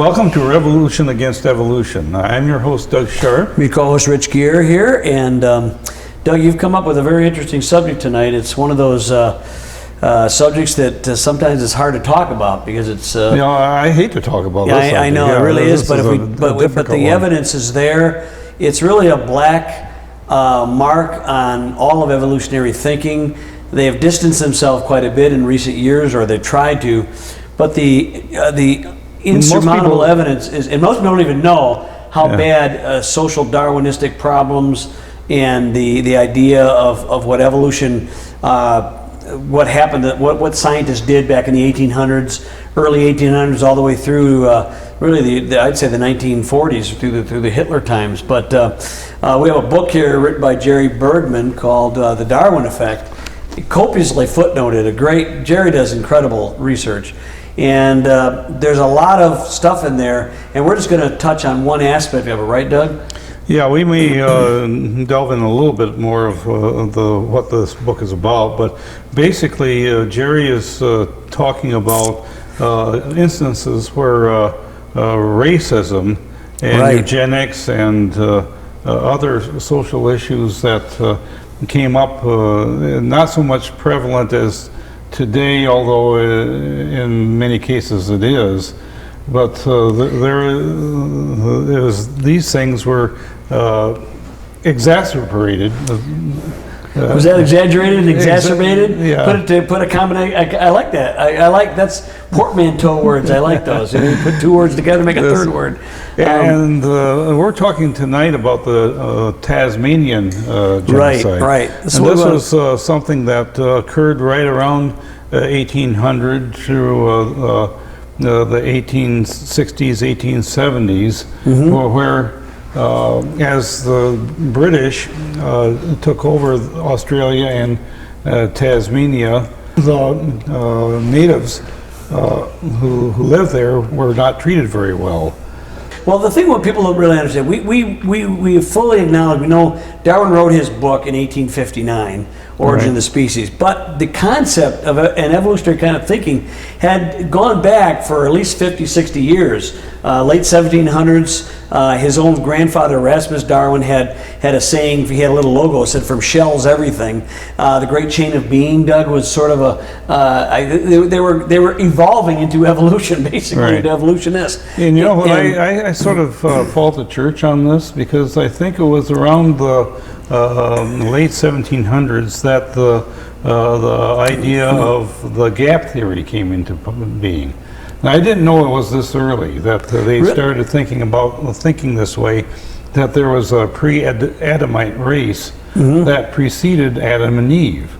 Welcome to Revolution Against Evolution. I'm your host, Doug Sharp. Me co-host Rich Cuvier here, and Doug, you've come up with a very interesting subject tonight. It's one of those subjects that sometimes it's hard to talk about because it's. I hate to talk about this. I know it really is, but the evidence is there. It's really a black mark on all of evolutionary thinking. They have distanced themselves quite a bit in recent years, or they've tried to, but the insurmountable evidence is, and most people don't even know how bad social Darwinistic problems and the idea of what evolution, what happened, what scientists did back in the 1800s, early 1800s, all the way through really I'd say the 1940s through the Hitler times. But we have a book here written by Jerry Bergman called The Darwin Effect, copiously footnoted. Jerry does incredible research. And there's a lot of stuff in there, and we're just going to touch on one aspect of it, right, Doug? Yeah, we may delve in a little bit more of what this book is about, but basically Jerry is talking about instances where racism and eugenics and other social issues that came up, not so much prevalent as today, although in many cases it is, but these things were exacerbated. Was that exaggerated and exacerbated? Yeah. Put a combination. I like that. I like that's portmanteau words. I like those. You put two words together, make a third word. And we're talking tonight about the Tasmanian genocide. Right. And this was something that occurred right around 1800 through the 1860s, 1870s, where as the British took over Australia and Tasmania, the natives who lived there were not treated very well. Well, the thing what people don't really understand, we fully acknowledge, we know Darwin wrote his book in 1859, Origin of the Species, but the concept of an evolutionary kind of thinking had gone back for at least 50, 60 years. Late 1700s, his own grandfather Erasmus Darwin had a saying, he had a little logo, it said, "From shells, everything." The great chain of being, Doug, was sort of they were evolving into evolution, basically, into evolutionists. And you know what, I sort of fault the church on this, because I think it was around the late 1700s that the idea of the gap theory came into being. Now, I didn't know it was this early that they started thinking this way, that there was a pre-Adamite race that preceded Adam and Eve.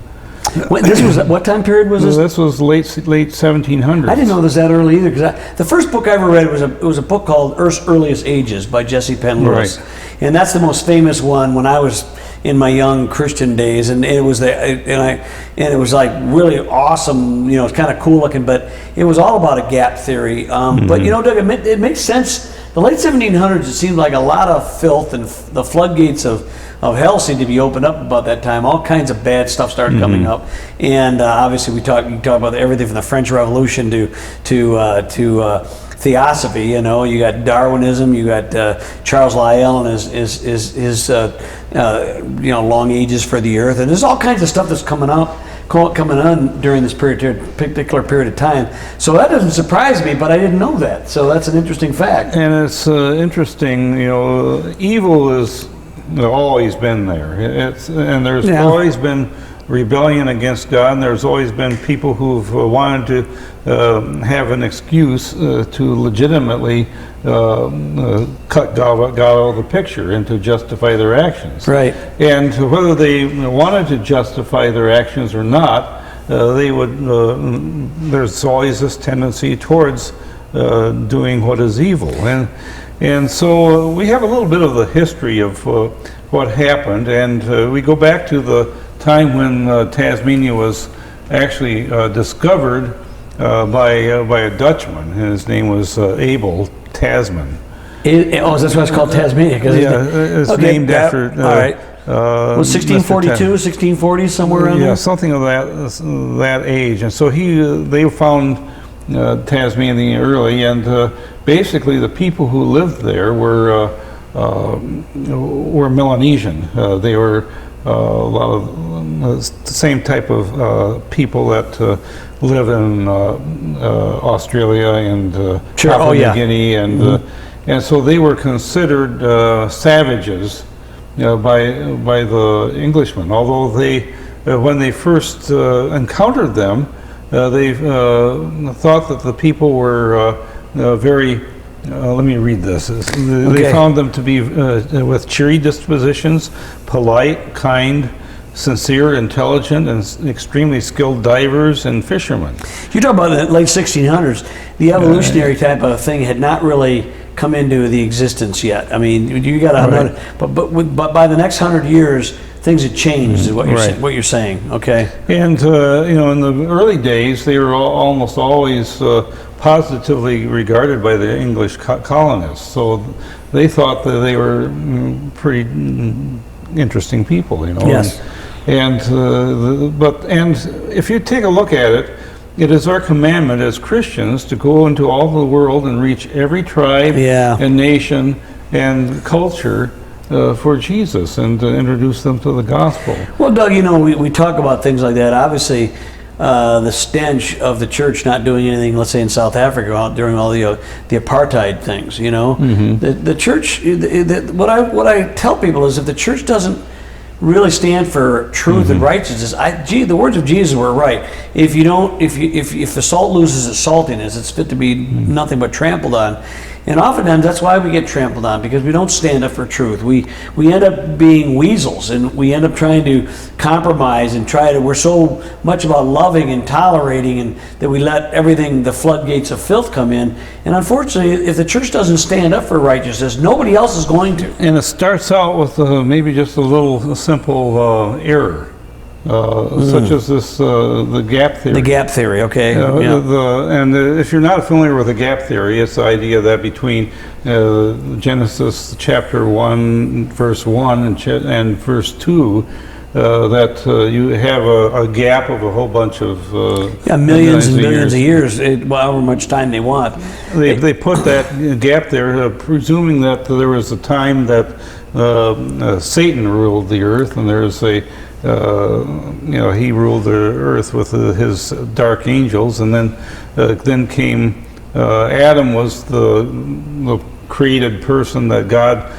This was what time period was this? This was late 1700s. I didn't know this that early either, because the first book I ever read was a book called Earth's Earliest Ages by Jesse Penn Lewis, and that's the most famous one when I was in my young Christian days, and it was it was like really awesome. It's kind of cool looking, but it was all about a gap theory. But Doug, it makes sense. The late 1700s, it seemed like a lot of filth, and the floodgates of hell seemed to be opened up about that time. All kinds of bad stuff started coming up, and obviously you talk about everything from the French Revolution to theosophy. You got Darwinism, you got Charles Lyell and his long ages for the earth, and there's all kinds of stuff that's coming on during this particular period of time. So that doesn't surprise me, but I didn't know that. So that's an interesting fact. And it's interesting, evil is always been there. And there's always been rebellion against God, and there's always been people who've wanted to have an excuse to legitimately cut God out of the picture and to justify their actions. Right. And whether they wanted to justify their actions or not, they would. There's always this tendency towards doing what is evil, and so we have a little bit of the history of what happened, and we go back to the time when Tasmania was actually discovered by a Dutchman. His name was Abel Tasman. That's why it's called Tasmania. It's named after. All right. Was 1642, 1640, somewhere around there? Yeah, something of that age. And so they found Tasmania early, and basically the people who lived there were Melanesian. They were a lot of the same type of people that live in Australia and Papua New Guinea, and so they were considered savages by the Englishmen. Although they, when they first encountered them, they thought that the people were very. Let me read this. They found them to be with cheery dispositions, polite, kind, sincere, intelligent, and extremely skilled divers and fishermen. You talk about the late 1600s. The evolutionary type of thing had not really come into the existence yet. I mean, you got to, but by the next 100 years, things had changed. Is what you're saying? Okay. And you know, in the early days, they were almost always positively regarded by the English colonists. So they thought that they were pretty interesting people, you know. Yes. And if you take a look at it, it is our commandment as Christians to go into all the world and reach every tribe and nation and culture for Jesus and to introduce them to the gospel. Well, Doug, you know, we talk about things like that. Obviously, the stench of the church not doing anything, let's say in South Africa during all the apartheid things, you know, the church. What I tell people is, if the church doesn't really stand for truth and righteousness, the words of Jesus were right. If you don't, if the salt loses its saltiness, it's fit to be nothing but trampled on. And oftentimes that's why we get trampled on, because we don't stand up for truth. We end up being weasels, and we end up trying to compromise and we're so much about loving and tolerating, and that we let everything, the floodgates of filth come in. And unfortunately, if the church doesn't stand up for righteousness, nobody else is going to. And it starts out with maybe just a little simple error. Such as this, the gap theory. The gap theory, okay. And if you're not familiar with the gap theory, it's the idea that between Genesis chapter 1, verse 1 and verse 2, that you have a gap of a whole bunch of millions and millions of years, however much time they want. They put that gap there, presuming that there was a time that Satan ruled the earth, and there's a you know, he ruled the earth with his dark angels, and then came Adam was the created person that God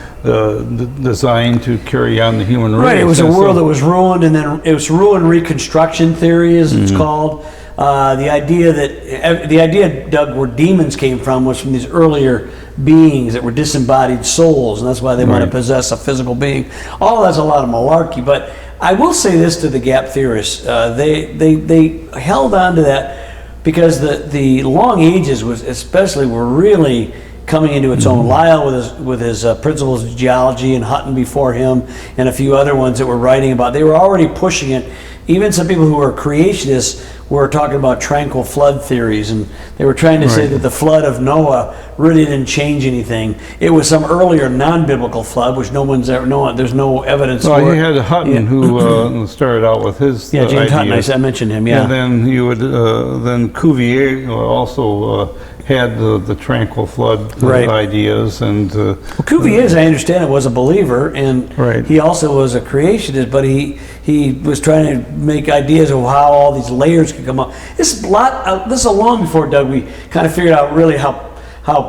designed to carry on the human race. Right. It was a world that was ruined, and then it was ruined. Reconstruction theory, as it's called. The idea, Doug, where demons came from was from these earlier beings that were disembodied souls, and that's why they want to possess a physical being. All of that's a lot of malarkey, but I will say this to the gap theorists: they held on to that because the long ages were really coming into its own. Lyell with his principles of geology, and Hutton before him, and a few other ones that were writing about. They were already pushing it. Even some people who were creationists were talking about tranquil flood theories, and they were trying to say that the flood of Noah really didn't change anything. It was some earlier non-biblical flood, which no one's ever known. There's no evidence for. Well, you had Hutton who started out with his James Hutton. I mentioned him. Yeah, and then you would then Cuvier also had the tranquil flood ideas, and Cuvier, as I understand it, was a believer, and he also was a creationist, but he was trying to make ideas of how all these layers could come up. This is long before, Doug, we kind of figured out really how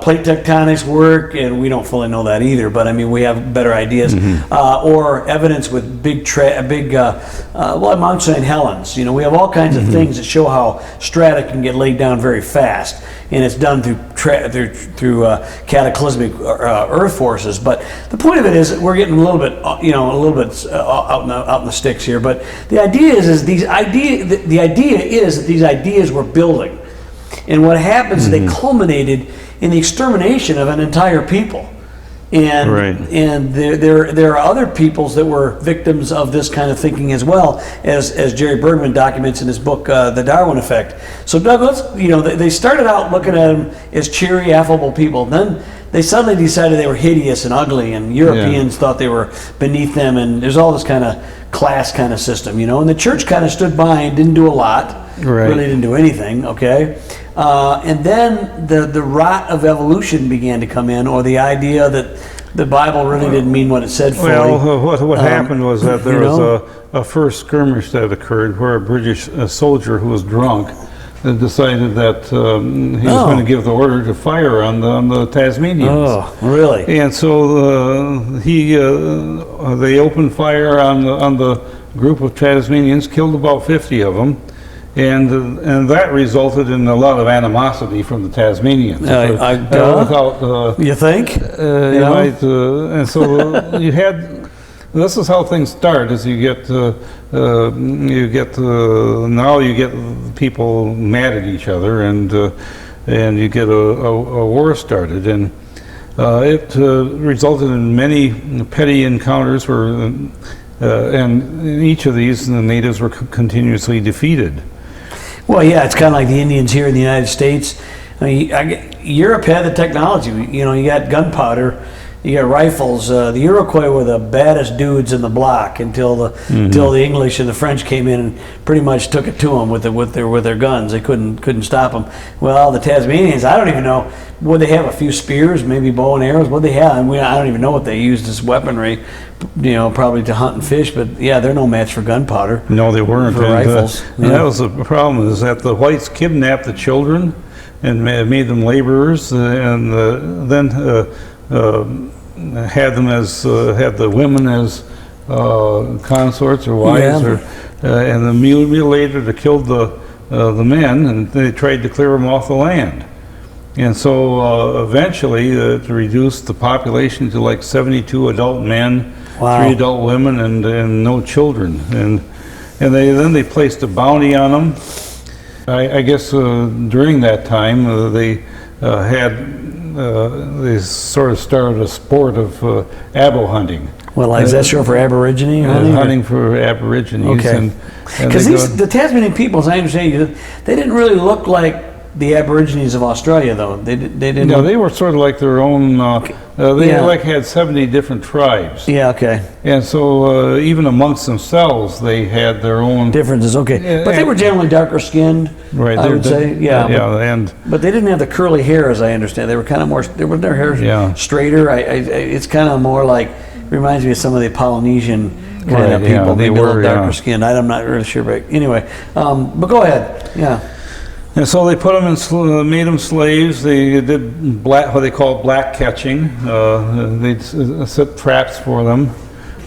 plate tectonics work, and we don't fully know that either, but I mean, we have better ideas. Or evidence with Mount St. Helens. You know, we have all kinds of things that show how strata can get laid down very fast, and it's done through cataclysmic earth forces. But the point of it is that we're getting a little bit out in the sticks here. But the idea is these ideas were building, and what happens is they culminated in the extermination of an entire people. And there are other peoples that were victims of this kind of thinking as well, as Jerry Bergman documents in his book, The Darwin Effect. So Doug, they started out looking at them as cheery, affable people. Then they suddenly decided they were hideous and ugly, and Europeans thought they were beneath them, and there's all this kind of class kind of system, and the church kind of stood by and didn't do a lot. Really didn't do anything, okay? And then the rot of evolution began to come in, or the idea that the Bible really didn't mean what it said fully. Well, what happened was that there was a first skirmish that occurred where a British soldier who was drunk decided that he was going to give the order to fire on the Tasmanians. Oh, really? And so they opened fire on the group of Tasmanians, killed about 50 of them, and that resulted in a lot of animosity from the Tasmanians. You think? And so you had. This is how things start. As you get now you get people mad at each other, and you get a war started, and it resulted in many petty encounters where, and in each of these the natives were continuously defeated. Well, yeah, it's kind of like the Indians here in the United States. I mean, Europe had the technology. You know, you got gunpowder. You got rifles. The Iroquois were the baddest dudes in the block until the English and the French came in and pretty much took it to them with their guns. They couldn't stop them. Well, the Tasmanians, I don't even know. Would they have a few spears, maybe bow and arrows? What they have? I don't even know what they used as weaponry. You know, probably to hunt and fish. But yeah, they're no match for gunpowder. No, they weren't. For rifles. And that was the problem. Is that the whites kidnapped the children and made them laborers, and then. Had the women as consorts or wives, and then mutilated or killed the men, and they tried to clear them off the land. And so eventually, to reduce the population to like 72 adult men, 3 adult women, and no children. And they placed a bounty on them. I guess during that time they sort of started a sport of abo hunting. Well, is that short for Aborigine? Hunting for Aborigines. Okay. Because the Tasmanian people, as I understand you, they didn't really look like the Aborigines of Australia, though. They didn't. No, they were sort of like their own. They had 70 different tribes. Yeah. Okay. And so even amongst themselves, they had their own differences. Okay, but they were generally darker skinned. Right. I would say. Yeah. Yeah. But they didn't have the curly hair, as I understand. They were kind of more. Their hair straighter. It's kind of more like reminds me of some of the Polynesian kind of people. They were darker skinned. I'm not really sure, but anyway. But go ahead. Yeah. And so they put them made them slaves. They did what they call black catching. They'd set traps for them.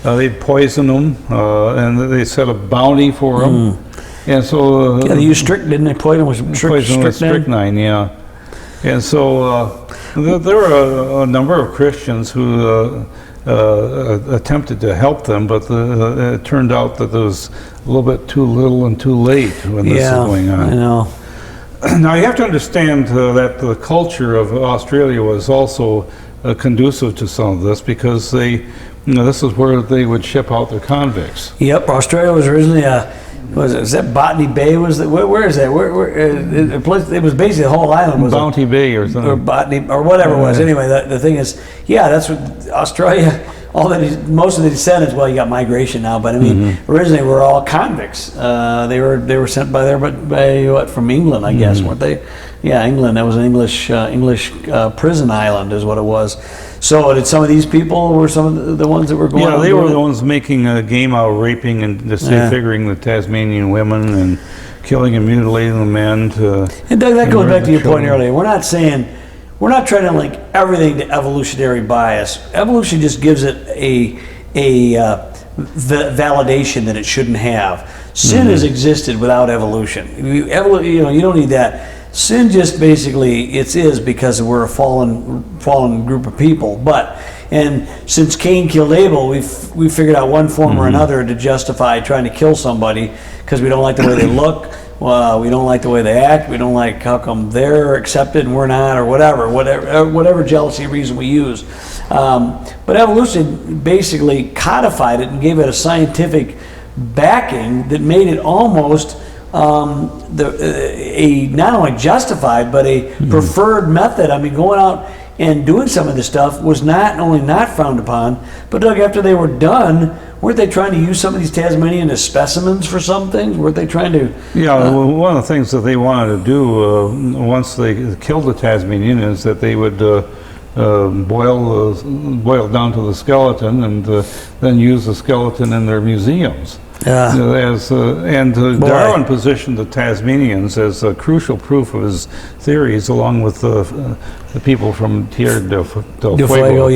They'd poison them, and they set a bounty for them. And so they used didn't they poison with strychnine? Yeah. And so there were a number of Christians who attempted to help them, but it turned out that there was a little bit too little and too late when this was going on. I know. Now you have to understand that the culture of Australia was also conducive to some of this, because this is where they would ship out their convicts. Yep, Australia was originally is that Botany Bay? Where is that? It was basically the whole island was Bounty Bay or something, or Botany or whatever it was. Anyway, the thing is, that's what Australia. Most of the descendants. Well, you got migration now, but I mean, originally were all convicts. They were sent by from England, I guess, weren't they? Yeah, England. That was an English prison island, is what it was. So, did some of these people were some of the ones that were going? Yeah, they were the ones making a game out of raping and disfiguring the Tasmanian women and killing and mutilating the men. And Doug, that goes back to your point earlier. We're not trying to link everything to evolutionary bias. Evolution just gives it a validation that it shouldn't have. Sin has existed without evolution. You don't need that. Sin just basically is because we're a fallen group of people. And since Cain killed Abel, we figured out one form or another to justify trying to kill somebody because we don't like the way they look. We don't like the way they act. We don't like how come they're accepted and we're not, or whatever jealousy reason we use. But evolution basically codified it and gave it a scientific backing that made it almost not only justified but a preferred method. I mean, going out and doing some of this stuff was not only not frowned upon, but Doug, after they were done, weren't they trying to use some of these Tasmanians as specimens for some things? Weren't they trying to? Yeah, well, one of the things that they wanted to do once they killed the Tasmanian is that they would boil down to the skeleton and then use the skeleton in their museums. Darwin positioned the Tasmanians as a crucial proof of his theories, along with the people from Tierra del Fuego.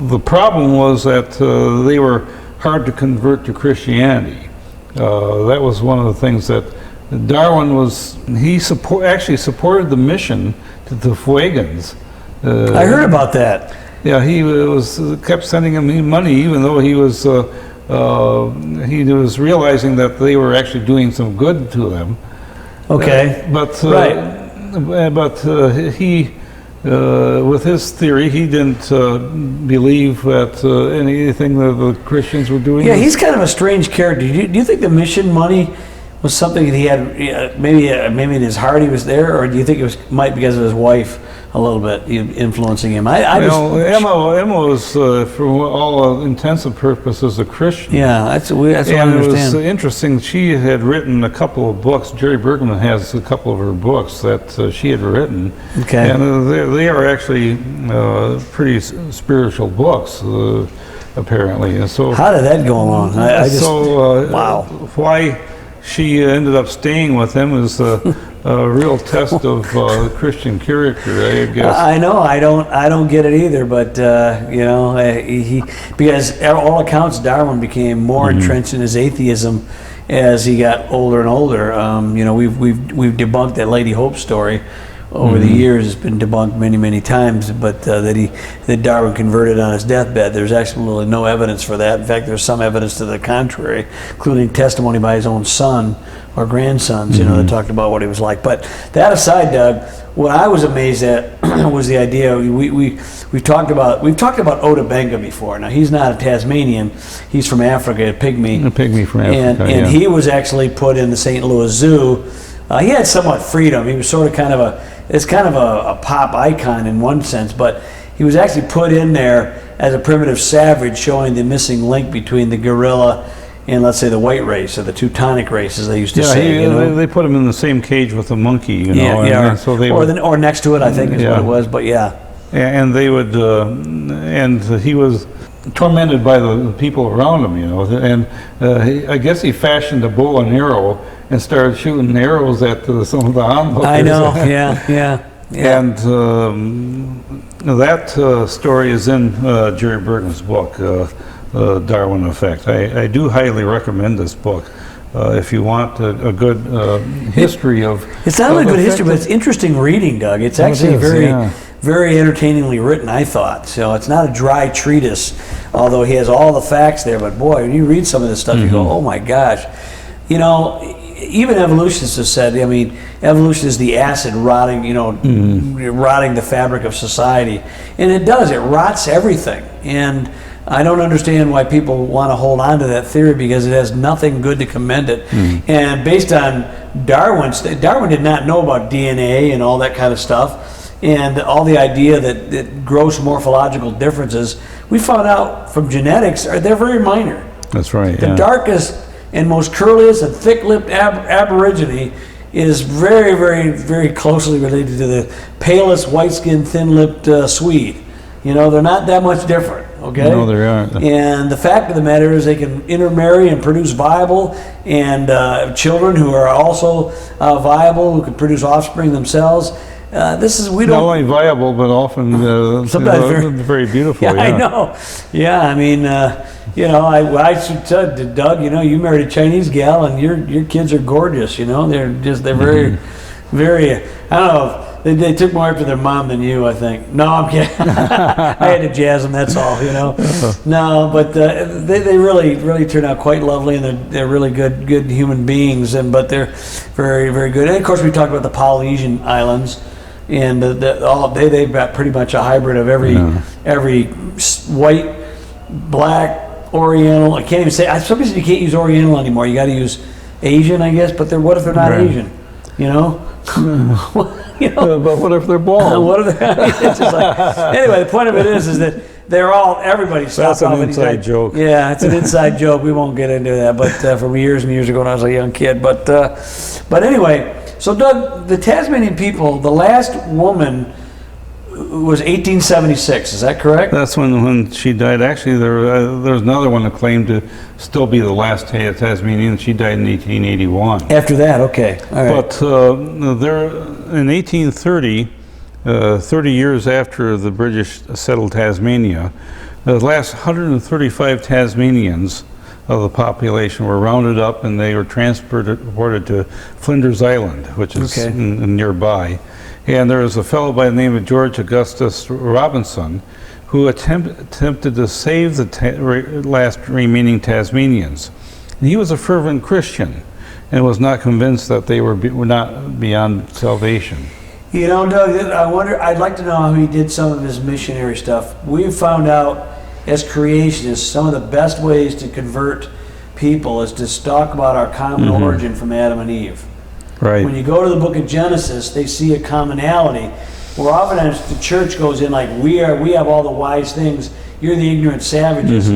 The problem was that they were hard to convert to Christianity. That was one of the things that Darwin was. He actually supported the mission to the Fuegans. I heard about that. Yeah, he kept sending him money, even though he was realizing that they were actually doing some good to them. Okay. He, with his theory, he didn't believe that anything that the Christians were doing. Yeah, he's kind of a strange character. Do you think the mission money was something that he had, maybe in his heart he was there, or do you think it might because of his wife a little bit influencing him? Emma was, for all intents and purposes, a Christian. Yeah, that's what I understand. It was interesting. She had written a couple of books. Jerry Bergman has a couple of her books that she had written. Okay. And they are actually pretty spiritual books, apparently. And so, how did that go along? Wow. Why she ended up staying with him is a real test of Christian character, I guess. I know. I don't get it either. But because all accounts, Darwin became more entrenched in his atheism as he got older and older. We've debunked that Lady Hope story over the years. It's been debunked many times, but that Darwin converted on his deathbed. There's absolutely no evidence for that. In fact, there's some evidence to the contrary, including testimony by his own son or grandsons, that talked about what he was like. But that aside, Doug, what I was amazed at was the idea. We've talked about Topanga before. Now, he's not a Tasmanian; he's from Africa, a pygmy. A pygmy from Africa, and he was actually put in the St. Louis Zoo. He had somewhat freedom. He was sort of kind of a pop icon in one sense, but he was actually put in there as a primitive savage, showing the missing link between the gorilla and, let's say, the white race, or the Teutonic race, as they used to say. They put him in the same cage with a monkey, or next to it, I think is what it was. But yeah, and they would, and he was tormented by the people around him, and I guess he fashioned a bow and arrow and started shooting arrows at some of the onlookers. I know, yeah. And that story is in Jerry Bergman's book, Darwin Effect. I do highly recommend this book if you want a good history of. It's not only good history, but it's interesting reading, Doug. It's actually very entertainingly written, I thought. So it's not a dry treatise, although he has all the facts there. But boy, when you read some of this stuff, you go, oh my gosh. Even evolutionists have said, evolution is the acid rotting, rotting the fabric of society. And it does, it rots everything. And I don't understand why people want to hold on to that theory, because it has nothing good to commend it. And based on Darwin did not know about DNA and all that kind of stuff, and all the idea that gross morphological differences, we found out from genetics, they're very minor. That's right. The darkest and most curliest and thick-lipped Aborigine is very, very, very closely related to the palest, white-skinned, thin-lipped Swede. They're not that much different. Okay? No, they aren't. And the fact of the matter is, they can intermarry and produce viable and children who are also viable, who can produce offspring themselves. Not only viable, but often sometimes very beautiful. Yeah, I know. Yeah, I should tell Doug, you married a Chinese gal, and your kids are gorgeous. They're very, very. I don't know. They took more after their mom than you, I think. No, I'm kidding. I had to jazz them. That's all. No, but they really turn out quite lovely, and they're really good human beings. But they're very, very good. And of course, we talked about the Polynesian islands. And they've got pretty much a hybrid of every white, black, Oriental. I can't even say. Somebody said you can't use Oriental anymore. You got to use Asian, I guess. But what if they're not Asian? You know? But what if they're bald? What are they? It's just like, anyway, the point of it is that everybody stopped That's an off and he's inside like, joke. Yeah, it's an inside joke. We won't get into that, but from years and years ago when I was a young kid. But anyway, so Doug, the Tasmanian people, the last woman was 1876. Is that correct? That's when she died. Actually, there's another one that claimed to still be the last Tasmanian. She died in 1881. After that, okay. All right. But there, in 1830, 30 years after the British settled Tasmania, the last 135 Tasmanians of the population were rounded up and they were transported to Flinders Island, which is nearby. And there was a fellow by the name of George Augustus Robinson who attempted to save the last remaining Tasmanians. And he was a fervent Christian and was not convinced that they were not beyond salvation. You know, Doug, I'd like to know how he did some of his missionary stuff. We've found out as creationists some of the best ways to convert people is to talk about our common origin from Adam and Eve. Right. When you go to the book of Genesis, they see a commonality where oftentimes the church goes in like, we have all the wise things, you're the ignorant savages.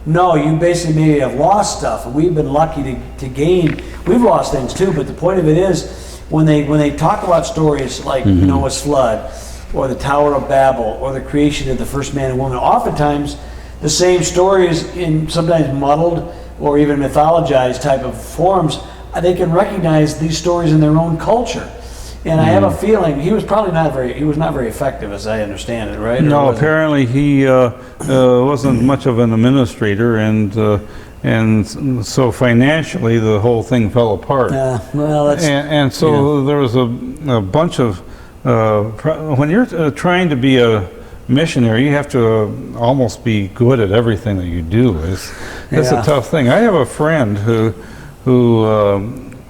No, you basically maybe have lost stuff, and we've been lucky to gain. We've lost things too, but the point of it is when they talk about stories like Noah's flood or the Tower of Babel or the creation of the first man and woman, oftentimes the same stories in sometimes muddled or even mythologized type of forms, they can recognize these stories in their own culture. And I have a feeling he was not very effective, as I understand it, right? No, apparently he wasn't much of an administrator, and so financially the whole thing fell apart. Well, that's and so there was a bunch of when you're trying to be a missionary, you have to almost be good at everything that you do. It's a tough thing. I have a friend who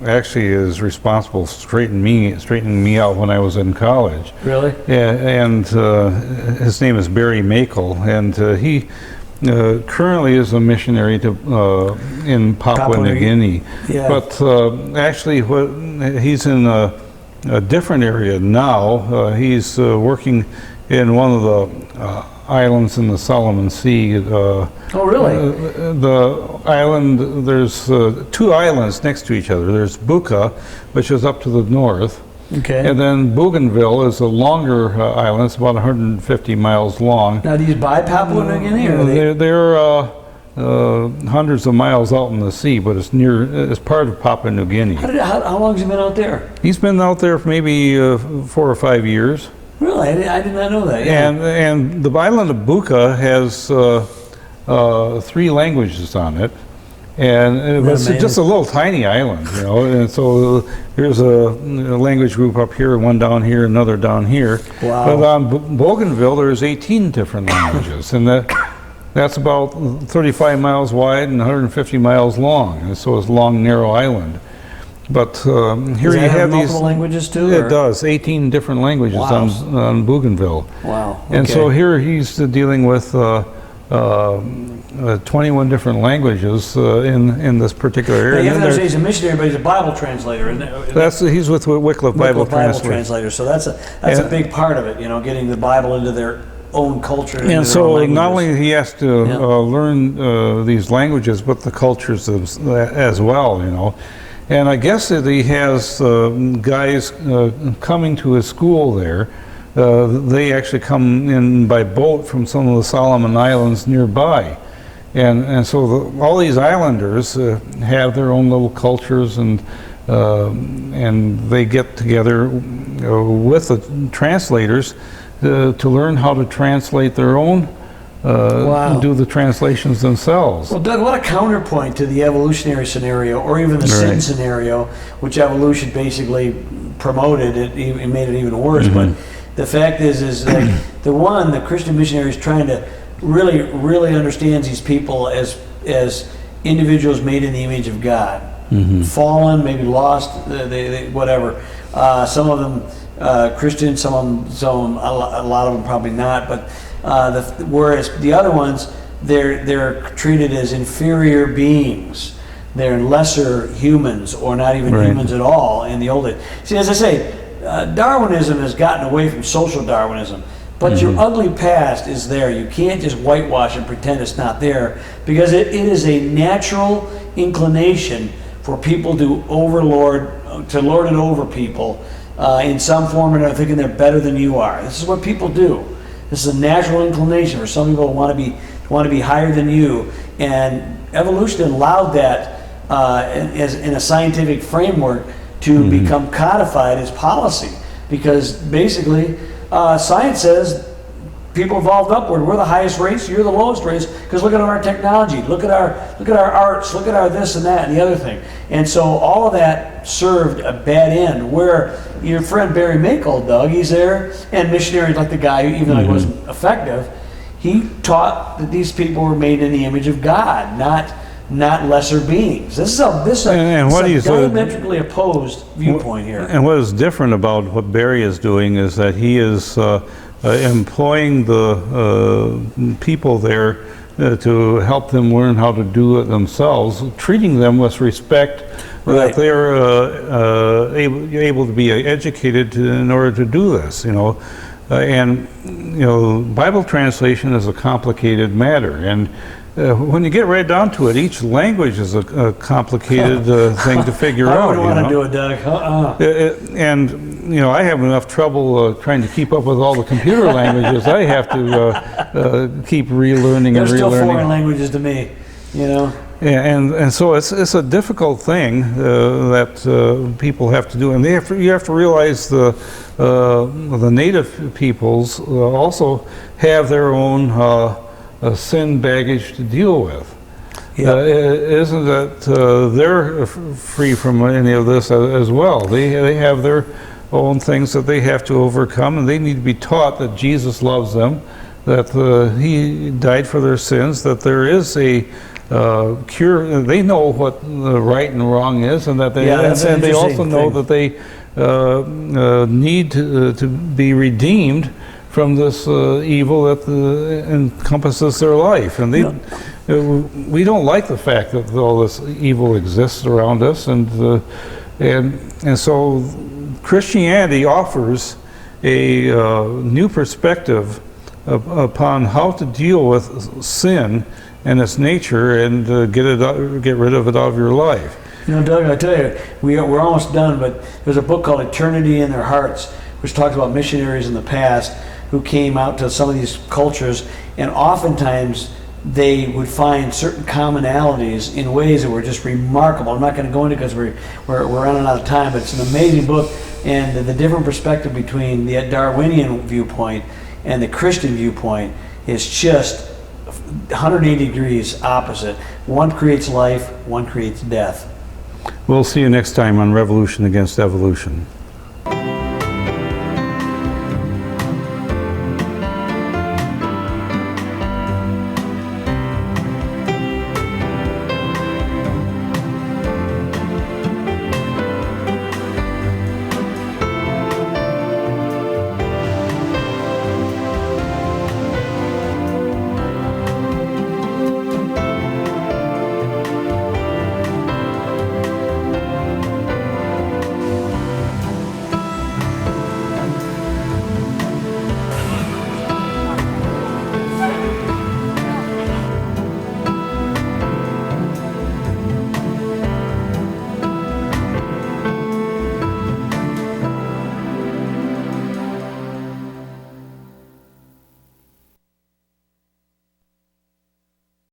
actually is responsible for straightening me out when I was in college. Really? Yeah, and his name is Barry Makel, and he currently is a missionary in Papua New Guinea. Yeah. But actually, he's in a different area now. He's working in one of the islands in the Solomon Sea. Oh, really? The island, there's two islands next to each other. There's Buka, which is up to the north. Okay. And then Bougainville is a longer island. It's about 150 miles long. Now, do you buy Papua New Guinea? Or They're hundreds of miles out in the sea, but it's part of Papua New Guinea. How long has he been out there? He's been out there for maybe 4 or 5 years. Really? I did not know that. Yeah. And the island of Buka has 3 languages on it, and it's just a little tiny island, you know. And so there's a language group up here, one down here, another down here. Wow. But on Bougainville, there's 18 different languages, and that's about 35 miles wide and 150 miles long. And so it's a long, narrow island. But here you have these multiple languages too. It does 18 different languages on Bougainville. Wow. Okay. And so here he's dealing with 21 different languges in this particular area. Now, even though he's a missionary, but he's a Bible translator, isn't it? He's with Wycliffe Bible Translator. So that's a big part of it. You know, getting the Bible into their own culture. And so not only he has to learn these languages, but the cultures as well. You know. And I guess that he has guys coming to his school there. They actually come in by boat from some of the Solomon Islands nearby. And so all these islanders have their own little cultures, and they get together with the translators to learn how to translate their own do the translations themselves. Well, Doug, what a counterpoint to the evolutionary scenario, or even the sin scenario, which evolution basically promoted. It made it even worse. But the fact is like the Christian missionary is trying to really understands these people as individuals made in the image of God, fallen, maybe lost, they whatever. Some of them Christian, some of them, a lot of them probably not, but. Whereas the other ones, they're treated as inferior beings. They're lesser humans, or not even humans at all in the old days. See, as I say, Darwinism has gotten away from social Darwinism, but your ugly past is there. You can't just whitewash and pretend it's not there, because it is a natural inclination for people to lord it over people in some form or another, thinking they're better than you are. This is what people do. This is a natural inclination for some people to want to be higher than you, and evolution allowed that in a scientific framework to become codified as policy, because basically science says people evolved upward. We're the highest race, you're the lowest race, because look at our technology, look at our arts, look at our this and that and the other thing. And so all of that served a bad end, where your friend Barry Makel, Doug, he's there, and missionaries like the guy, even though he wasn't effective, he taught that these people were made in the image of God, not lesser beings. This is a diametrically opposed viewpoint here. And what is different about what Barry is doing is that he is employing the people there to help them learn how to do it themselves, treating them with respect, that they're able to be educated in order to do this, and Bible translation is a complicated matter, and when you get right down to it, each language is a complicated thing to figure out. I wouldn't want to do it, Doug. And I have enough trouble trying to keep up with all the computer languages. I have to keep relearning and relearning. They're still foreign languages to me, And so it's a difficult thing that people have to do, and you have to realize the native peoples also have their own sin baggage to deal with. Isn't that they're free from any of this as well? They have their own things that they have to overcome, and they need to be taught that Jesus loves them, that he died for their sins, that there is a cure. They know what the right and wrong is, and that they also know that they need to be redeemed from this evil that encompasses their life. And we don't like the fact that all this evil exists around us, and so Christianity offers a new perspective upon how to deal with sin and its nature, and get rid of it out of your life. Doug, I tell you, we're almost done, but there's a book called Eternity in Their Hearts, which talks about missionaries in the past who came out to some of these cultures, and oftentimes they would find certain commonalities in ways that were just remarkable. I'm not going to go into it because we're running out of time, but it's an amazing book, and the different perspective between the Darwinian viewpoint and the Christian viewpoint is just 180 degrees opposite. One creates life, one creates death. We'll see you next time on Revolution Against Evolution.